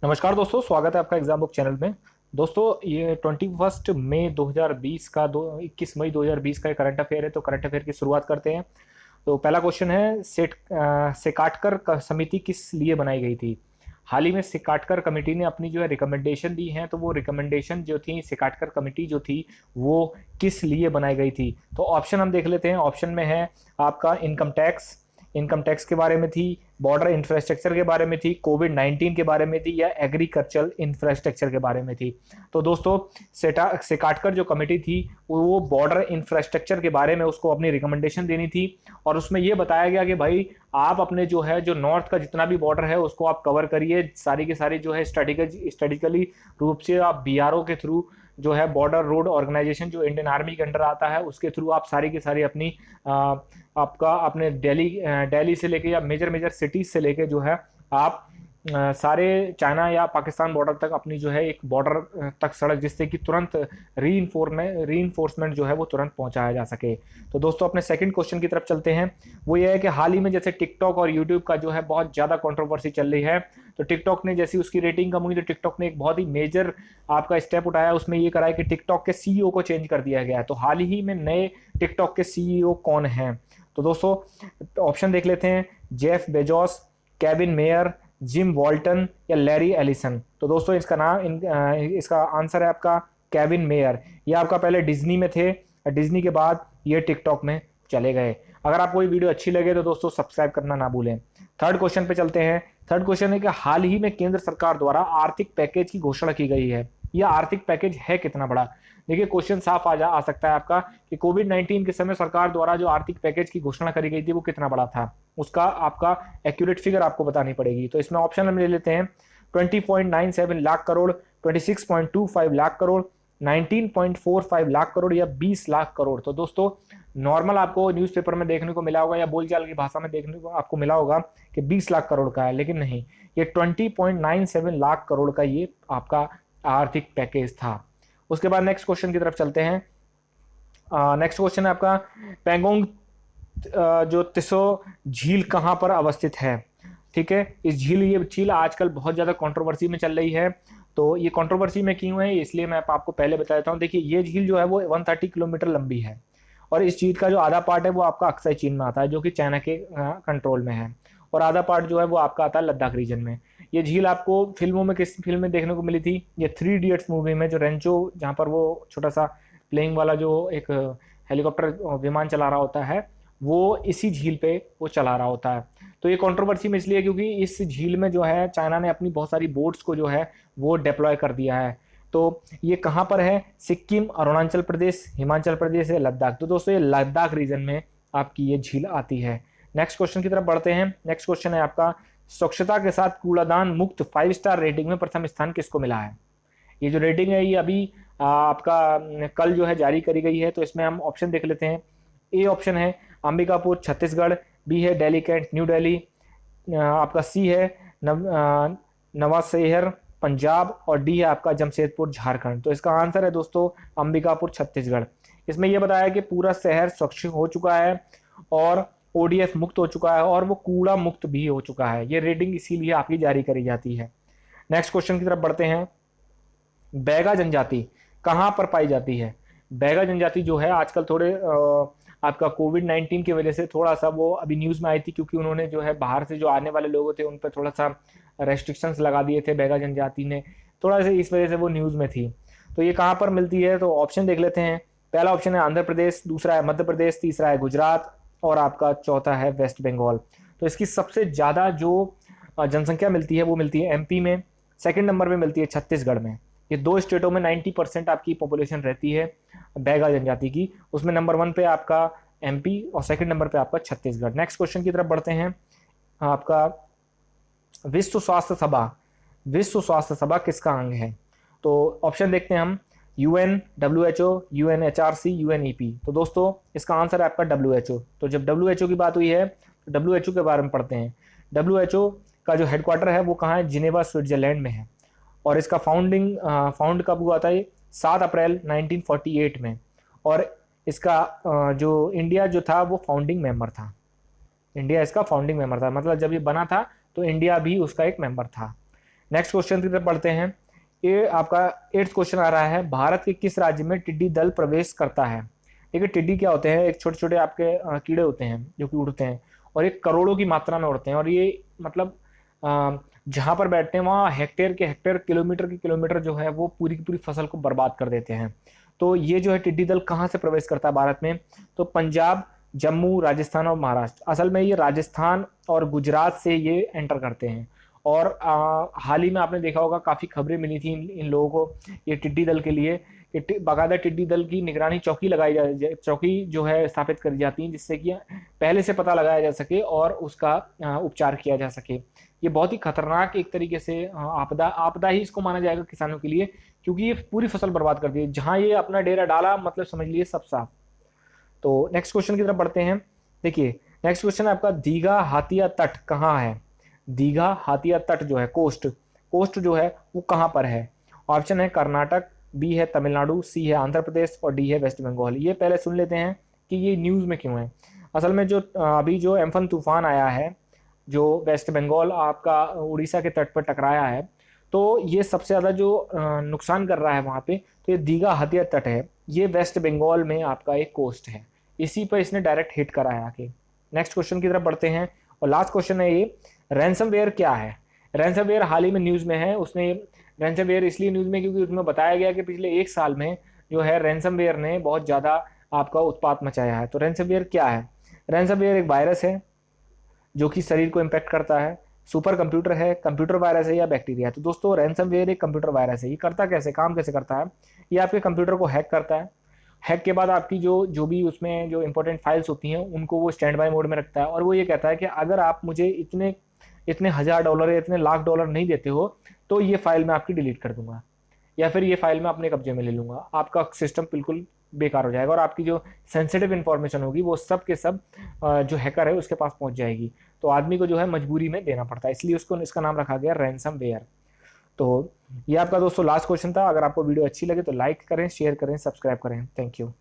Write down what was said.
नमस्कार दोस्तों, स्वागत है आपका एग्जाम बुक चैनल में। दोस्तों, ये 21 मई 2020 का 21 मई 2020 का करंट अफेयर है। तो करंट अफेयर की शुरुआत करते हैं। तो पहला क्वेश्चन है, सेकाटकर समिति किस लिए बनाई गई थी। हाल ही में सेकाटकर कमेटी ने अपनी जो है रिकमेंडेशन दी है। तो वो रिकमेंडेशन जो थी, सेकाटकर कमेटी जो थी वो किस लिए बनाई गई थी। तो ऑप्शन हम देख लेते हैं। ऑप्शन में है आपका इनकम टैक्स के बारे में थी, बॉर्डर इंफ्रास्ट्रक्चर के बारे में थी, कोविड-19 के बारे में थी, या एग्रीकल्चरल इंफ्रास्ट्रक्चर के बारे में थी। तो दोस्तों, सेकाटकर जो कमेटी थी वो बॉर्डर इंफ्रास्ट्रक्चर के बारे में उसको अपनी रिकमेंडेशन देनी थी। और उसमें ये बताया गया कि भाई आप अपने जो है जो नॉर्थ का जितना भी बॉर्डर है उसको आप कवर करिए। सारी की सारी जो है स्ट्रेटिकली रूप से आप बीआरओ के थ्रू जो है बॉर्डर रोड ऑर्गेनाइजेशन जो इंडियन आर्मी के अंडर आता है उसके थ्रू आप सारी की सारी अपनी आपका अपने दिल्ली से लेके या मेजर मेजर सिटीज से लेके जो है आप सारे चाइना या पाकिस्तान बॉर्डर तक अपनी जो है एक बॉर्डर तक सड़क, जिससे कि तुरंत रीइंफोर्समेंट जो है वो तुरंत पहुंचाया जा सके। तो दोस्तों, अपने सेकंड क्वेश्चन की तरफ चलते हैं। वो ये है कि हाल ही में जैसे टिकटॉक और यूट्यूब का जो है बहुत ज़्यादा कंट्रोवर्सी चल रही है। तो टिकटॉक ने जैसी उसकी रेटिंग कम हुई तो टिकटॉक ने एक बहुत ही मेजर आपका स्टेप उठाया। उसमें ये करा है कि टिकटॉक के सीईओ को चेंज कर दिया गया है। तो हाल ही में नए टिकटॉक के सीईओ कौन हैं। तो दोस्तों, ऑप्शन देख लेते हैं। Jeff Bezos, Kevin mayor, gym वॉल्टन, या लैरी एलिसन। तो दोस्तों, इसका आंसर है आपका केविन मेयर। ये आपका पहले डिज्नी में थे, डिज्नी के बाद ये टिकटॉक में चले गए। अगर आपको ये वीडियो अच्छी लगे तो दोस्तों सब्सक्राइब करना ना भूलें। थर्ड क्वेश्चन पे चलते हैं। थर्ड क्वेश्चन है कि हाल ही में केंद्र सरकार द्वारा आर्थिक पैकेज की घोषणा की गई है। यह आर्थिक पैकेज है कितना बड़ा। देखिए, क्वेश्चन साफ आ सकता है आपका कि कोविड-19 के समय सरकार द्वारा जो आर्थिक पैकेज की घोषणा करी गई थी वो कितना बड़ा था। उसका आपका एक्यूरेट फिगर आपको बतानी पड़ेगी। तो इसमें ऑप्शन हम ले लेते हैं। 20.97 लाख करोड़, 26.25 लाख करोड़, 19.45 लाख करोड़, या 20 लाख करोड़। तो दोस्तों, नॉर्मल आपको न्यूज़पेपर में देखने को मिला होगा या बोलचाल की भाषा में देखने को आपको मिला होगा कि 20 लाख करोड़ का है, लेकिन नहीं, ये 20.97 लाख करोड़ का ये आपका आर्थिक पैकेज था। उसके बाद नेक्स्ट क्वेश्चन की तरफ चलते हैं। नेक्स्ट क्वेश्चन है आपका, पेंगोंग जो तिसो झील कहाँ पर अवस्थित है। ठीक है, ये झील आजकल बहुत ज़्यादा कंट्रोवर्सी में चल रही है। तो ये कंट्रोवर्सी में क्यों है, इसलिए मैं आपको पहले बता देता हूँ। देखिए, ये झील जो है वो 130 किलोमीटर लंबी है। और इस झील का जो आधा पार्ट है वो आपका अक्साई चीन में आता है, जो कि चाइना के कंट्रोल में है। और आधा पार्ट जो है वो आपका आता है लद्दाख रीजन में। ये झील आपको फिल्मों में किस फिल्म में देखने को मिली थी, ये 3 इडियट्स मूवी में, जो रेंचो जहाँ पर वो छोटा सा प्लेइंग वाला जो एक हेलीकॉप्टर विमान चला रहा होता है, वो इसी झील पे वो चला रहा होता है। तो ये कंट्रोवर्सी में इसलिए क्योंकि इस झील में जो है चाइना ने अपनी बहुत सारी बोट्स को जो है वो डिप्लॉय कर दिया है। तो ये कहाँ पर है, सिक्किम, अरुणाचल प्रदेश, हिमाचल प्रदेश या लद्दाख। तो दोस्तों, ये लद्दाख रीजन में आपकी ये झील आती है। नेक्स्ट क्वेश्चन की तरफ बढ़ते हैं। नेक्स्ट क्वेश्चन है आपका, स्वच्छता के साथ कूड़ादान मुक्त 5 स्टार रेटिंग में प्रथम स्थान किसको मिला है। ये जो रेटिंग है ये अभी आपका कल जो है जारी करी गई है। तो इसमें हम ऑप्शन देख लेते हैं। ए ऑप्शन है अंबिकापुर छत्तीसगढ़, बी है दिल्ली कैंट न्यू दिल्ली, आपका सी है नवाशहर पंजाब, और डी है आपका जमशेदपुर झारखंड। तो इसका आंसर है दोस्तों अंबिकापुर छत्तीसगढ़। इसमें यह बताया कि पूरा शहर स्वच्छ हो चुका है और ओडीएफ मुक्त हो चुका है और वो कूड़ा मुक्त भी हो चुका है। ये रेटिंग इसीलिए आपकी जारी करी जाती है। नेक्स्ट क्वेश्चन की तरफ बढ़ते हैं। बैगा जनजाति कहाँ पर पाई जाती है। बैगा जनजाति जो है आजकल थोड़े आपका कोविड-19 की वजह से थोड़ा सा वो अभी न्यूज़ में आई थी, क्योंकि उन्होंने जो है बाहर से जो आने वाले लोग थे उन पर थोड़ा सा रेस्ट्रिक्शंस लगा दिए थे बैगा जनजाति ने, थोड़ा सा इस वजह से वो न्यूज़ में थी। तो ये कहाँ पर मिलती है, तो ऑप्शन देख लेते हैं। पहला ऑप्शन है आंध्र प्रदेश, दूसरा है मध्य प्रदेश, तीसरा है गुजरात, और आपका चौथा है वेस्ट बंगाल। तो इसकी सबसे ज़्यादा जो जनसंख्या मिलती है वो मिलती है एमपी में, सेकंड नंबर पे मिलती है छत्तीसगढ़ में। ये दो स्टेटों में 90% आपकी पॉपुलेशन रहती है बैगा जनजाति की। उसमें नंबर 1 पे आपका एमपी और सेकंड नंबर पे आपका छत्तीसगढ़। नेक्स्ट क्वेश्चन की तरफ बढ़ते हैं। आपका विश्व स्वास्थ्य सभा किसका अंग है। तो ऑप्शन देखते हैं हम। UN, WHO, UNHRC, UNEP. तो दोस्तों, इसका आंसर है आपका डब्ल्यूएचओ। तो जब डब्ल्यूएचओ की बात हुई है तो डब्ल्यूएचओ के बारे में पढ़ते हैं। डब्ल्यूएचओ का जो हेडक्वार्टर है वो कहाँ है, जिनेवा स्विट्जरलैंड में है। और इसका फाउंड कब हुआ था, ये 7 अप्रैल 1948 में। और इसका जो इंडिया जो था वो फाउंडिंग मेंबर था। इंडिया इसका फाउंडिंग मेंबर था, मतलब जब ये बना था तो इंडिया भी उसका एक मेंबर था। नेक्स्ट क्वेश्चन की तरफ बढ़ते हैं। ये आपका 8th क्वेश्चन आ रहा है, भारत के किस राज्य में टिड्डी दल प्रवेश करता है। देखिए टिड्डी क्या होते हैं, एक छोटे छोटे आपके कीड़े होते हैं जो कि उड़ते हैं और ये करोड़ों की मात्रा में उड़ते हैं, और ये मतलब जहां पर बैठते हैं वहाँ हेक्टेयर के हेक्टेयर, किलोमीटर के किलोमीटर जो है वो पूरी की पूरी फसल को बर्बाद कर देते हैं। तो ये जो है टिड्डी दल कहाँ से प्रवेश करता है भारत में, तो पंजाब, जम्मू, राजस्थान और महाराष्ट्र। असल में ये राजस्थान और गुजरात से ये एंटर करते हैं। और हाल ही में आपने देखा होगा काफ़ी खबरें मिली थी इन लोगों को ये टिड्डी दल के लिए कि बाकायदा टिड्डी दल की निगरानी चौकी लगाई चौकी जो है स्थापित करी जाती है, जिससे कि पहले से पता लगाया जा सके और उसका उपचार किया जा सके। ये बहुत ही खतरनाक एक तरीके से आपदा आपदा ही इसको माना जाएगा किसानों के लिए, क्योंकि ये पूरी फसल बर्बाद कर दी है। जहां ये अपना डेरा डाला मतलब समझ लिए सब साफ। तो नेक्स्ट क्वेश्चन की तरफ बढ़ते हैं। देखिए नेक्स्ट क्वेश्चन है आपका, दीघा हाथिया तट कहाँ है। दीघा हाथिया तट जो है, कोस्ट कोस्ट जो है वो कहाँ पर है। ऑप्शन है कर्नाटक, बी है तमिलनाडु, सी है आंध्र प्रदेश और डी है वेस्ट बंगाल। ये पहले सुन लेते हैं कि ये न्यूज़ में क्यों है। असल में जो अभी जो एम्फन तूफान आया है जो वेस्ट बंगाल आपका उड़ीसा के तट पर टकराया है, तो ये सबसे ज़्यादा जो नुकसान कर रहा है वहाँ पे, तो ये दीघा हाथिया तट है। ये वेस्ट बंगाल में आपका एक कोस्ट है, इसी पर इसने डायरेक्ट हिट करा है आके। नेक्स्ट क्वेश्चन की तरफ बढ़ते हैं और लास्ट क्वेश्चन है ये, रैंसमवेयर क्या है। रैंसमवेयर हाल ही में न्यूज़ में है। उसने रैंसमवेयर इसलिए न्यूज़ में क्योंकि उसमें बताया गया कि पिछले 1 साल में जो है रैंसमवेयर ने बहुत ज़्यादा आपका उत्पात मचाया है। तो रैंसमवेयर क्या है, रैंसमवेयर एक वायरस है जो कि शरीर को इम्पैक्ट करता है। सुपर कंप्यूटर है, कंप्यूटर वायरस है या बैक्टीरिया है। तो दोस्तों रैंसमवेयर एक कंप्यूटर वायरस है। ये करता कैसे, काम कैसे करता है, ये आपके कंप्यूटर को हैक करता है। हैक के बाद आपकी जो जो भी उसमें जो इंपॉर्टेंट फाइल्स होती हैं उनको वो स्टैंड बाय मोड में रखता है, और वो ये कहता है कि अगर आप मुझे इतने इतने $1000 या इतने लाख डॉलर नहीं देते हो तो ये फाइल मैं आपकी डिलीट कर दूंगा, या फिर ये फाइल मैं अपने कब्जे में ले लूंगा। आपका सिस्टम बिल्कुल बेकार हो जाएगा और आपकी जो सेंसिटिव इंफॉर्मेशन होगी वो सब के सब जो हैकर है उसके पास पहुंच जाएगी। तो आदमी को जो है मजबूरी में देना पड़ता है, इसलिए उसको इसका नाम रखा गया रैंसम वेयर। तो ये आपका दोस्तों लास्ट क्वेश्चन था। अगर आपको वीडियो अच्छी लगे तो लाइक करें, शेयर करें, सब्सक्राइब करें। Thank you.